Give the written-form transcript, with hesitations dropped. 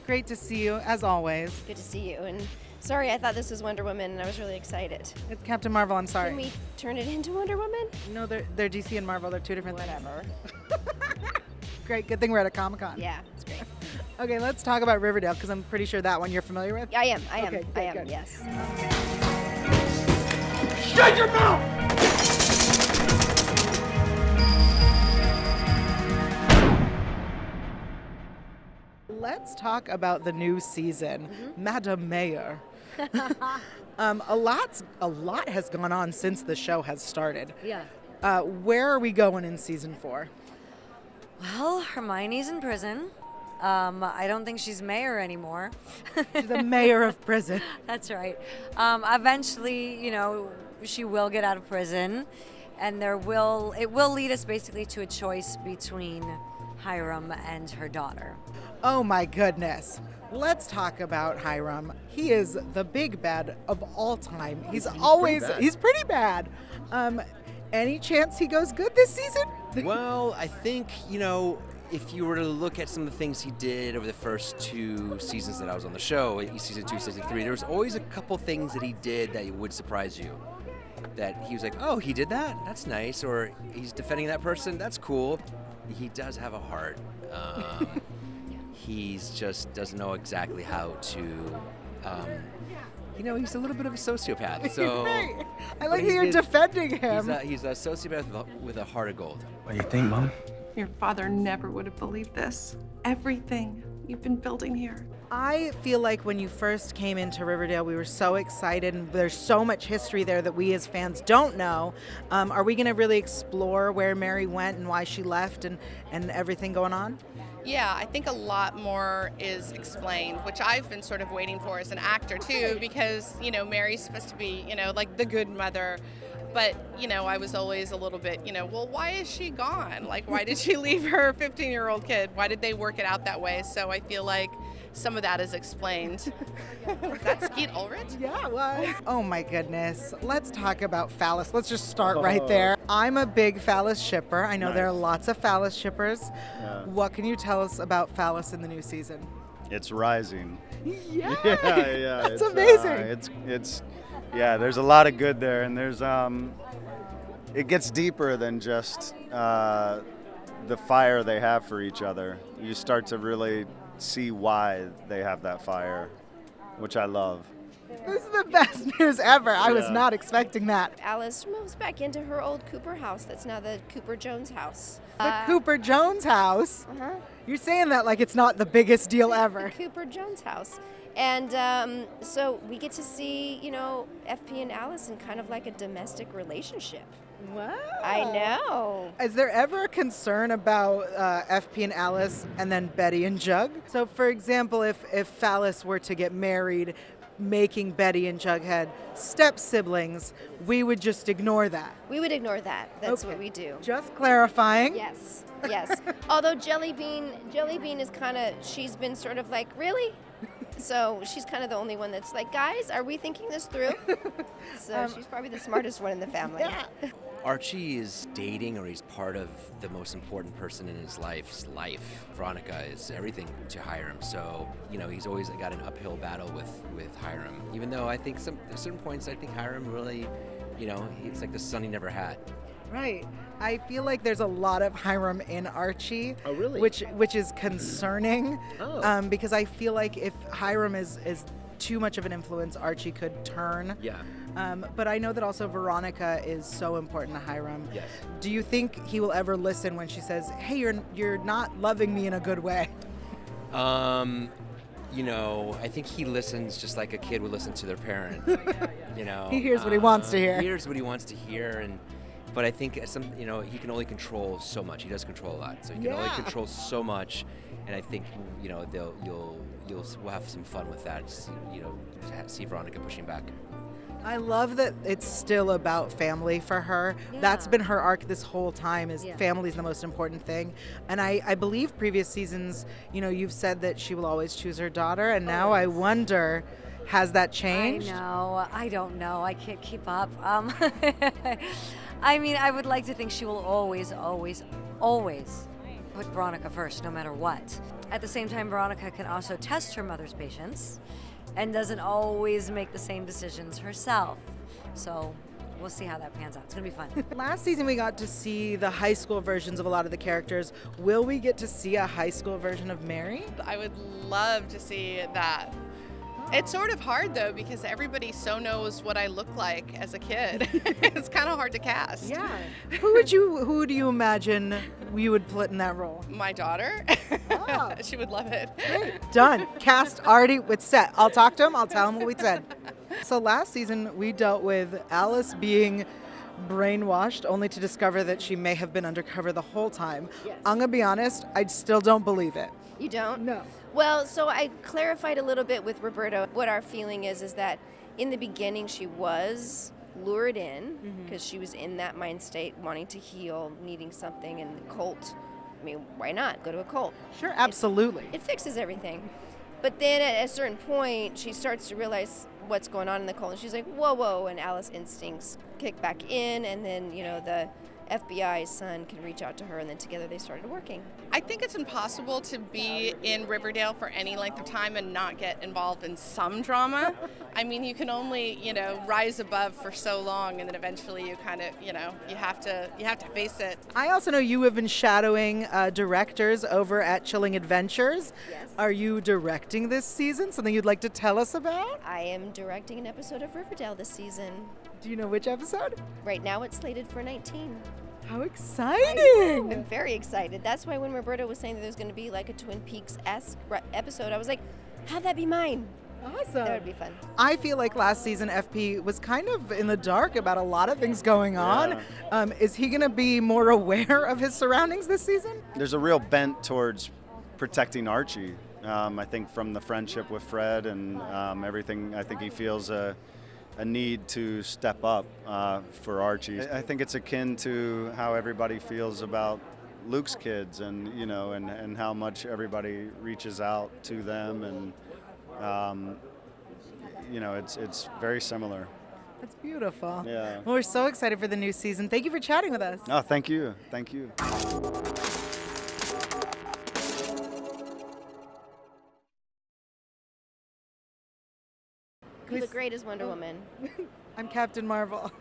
Great to see you, as always. Good to see you. And sorry, I thought this was Wonder Woman, and I was really excited. It's Captain Marvel, I'm sorry. Can we turn it into Wonder Woman? No, they're DC and Marvel. They're two different Whatever. things. Great. Good thing we're at a Comic-Con. Yeah, it's great. Okay, let's talk about Riverdale, because I'm pretty sure that one you're familiar with. I am. Okay, good. Yes. Shut your mouth! Let's talk about the new season, Madame Mayor. A lot has gone on since the show has started. Yeah. Where are we going in season 4? Well, Hermione's in prison. I don't think she's mayor anymore. She's the mayor of prison. That's right. Eventually, she will get out of prison, and it will lead us basically to a choice between Hiram and her daughter. Oh my goodness. Let's talk about Hiram. He is the big bad of all time. He's pretty bad. Any chance he goes good this season? Well, I think, if you were to look at some of the things he did over the first 2 seasons that I was on the show, season 2, season 3, there was always a couple things that he did that would surprise you. That he was like, oh, he did that? That's nice. Or he's defending that person? That's cool. He does have a heart. He's just doesn't know exactly how to... he's a little bit of a sociopath. So Right. I like how you're defending him. He's a sociopath with a heart of gold. What do you think, Mom? Your father never would have believed this. Everything you've been building here. I feel like when you first came into Riverdale, we were so excited, and there's so much history there that we as fans don't know. Are we going to really explore where Mary went and why she left and everything going on? Yeah, I think a lot more is explained, which I've been sort of waiting for as an actor too, because, Mary's supposed to be, like the good mother. But, I was always a little bit, well, why is she gone? Like, why did she leave her 15-year-old kid? Why did they work it out that way? So I feel like some of that is explained. Was that Skeet Ulrich? Yeah, it was. Oh my goodness. Let's talk about phallus. Let's just start right there. I'm a big phallus shipper. I know there are lots of phallus shippers. Yeah. What can you tell us about phallus in the new season? It's rising. Yeah. Yeah. That's amazing. There's a lot of good there, and there's it gets deeper than just the fire they have for each other. You start to really see why they have that fire, which I love. This is the best news ever. I was not expecting that. Alice moves back into her old Cooper house. That's now the Cooper Jones house. The Cooper Jones house? Uh-huh. You're saying that like it's not the biggest deal ever. The Cooper Jones house. And so we get to see, FP and Alice in kind of like a domestic relationship. Wow. I know. Is there ever a concern about FP and Alice and then Betty and Jug? So, for example, if Phallus were to get married, making Betty and Jughead step-siblings, we would just ignore that. We would ignore that. That's what we do. Just clarifying. Yes. Although Jellybean is she's been sort of like, really? So she's kind of the only one that's like, guys, are we thinking this through? So she's probably the smartest one in the family. Yeah. Archie is dating, or he's part of the most important person in his life. Veronica is everything to Hiram. So, he's always got an uphill battle with Hiram. Even though I think at certain points, I think Hiram really, it's like the son he never had. Right. I feel like there's a lot of Hiram in Archie. Oh, really? Which is concerning. Oh. Because I feel like if Hiram is too much of an influence, Archie could turn. Yeah. But I know that also Veronica is so important to Hiram. Yes. Do you think he will ever listen when she says, "Hey, you're not loving me in a good way"? I think he listens just like a kid would listen to their parent. He hears what he wants to hear. He hears what he wants to hear, but I think he can only control so much. He does control a lot, so he can only control so much. And I think we'll have some fun with that. See Veronica pushing back. I love that it's still about family for her. Yeah. That's been her arc this whole time, is family's the most important thing. And I believe previous seasons, you've said that she will always choose her daughter, and now I wonder, has that changed? I don't know. I can't keep up. I mean, I would like to think she will always, always, always put Veronica first no matter what. At the same time, Veronica can also test her mother's patience and doesn't always make the same decisions herself. So we'll see how that pans out. It's going to be fun. Last season, we got to see the high school versions of a lot of the characters. Will we get to see a high school version of Mary? I would love to see that. It's sort of hard though because everybody so knows what I look like as a kid. It's kind of hard to cast. Yeah. Who do you imagine you would put in that role? My daughter, Oh. she would love it. Done. Cast already with set. I'll talk to him. I'll tell him what we said. So last season, we dealt with Alice being brainwashed only to discover that she may have been undercover the whole time. Yes. I'm going to be honest, I still don't believe it. You don't? No. Well, so I clarified a little bit with Roberto. What our feeling is that in the beginning she was lured in because she was in that mind state, wanting to heal, needing something, and the cult. I mean, why not go to a cult? Sure, absolutely. It fixes everything. But then at a certain point, she starts to realize what's going on in the cult, and she's like, whoa, whoa, and Alice's instincts kick back in, and then, the FBI's son can reach out to her, and then together they started working. I think it's impossible to be in Riverdale for any length of time and not get involved in some drama. I mean, you can only, rise above for so long, and then eventually you kind of, you have to face it. I also know you have been shadowing directors over at Chilling Adventures. Yes. Are you directing this season? Something you'd like to tell us about? I am directing an episode of Riverdale this season. Do you know which episode? Right now it's slated for 19. How exciting! I'm very excited. That's why when Roberto was saying that there's going to be like a Twin Peaks-esque episode, I was like, have that be mine. Awesome. That would be fun. I feel like last season FP was kind of in the dark about a lot of things going on. Is he going to be more aware of his surroundings this season? There's a real bent towards protecting Archie. I think from the friendship with Fred and everything, I think he feels a need to step up for Archie. I think it's akin to how everybody feels about Luke's kids, and and how much everybody reaches out to them, and it's very similar. That's beautiful. Yeah. Well, we're so excited for the new season. Thank you for chatting with us. Oh, thank you. Thank you. You look great as Wonder Woman. I'm Captain Marvel.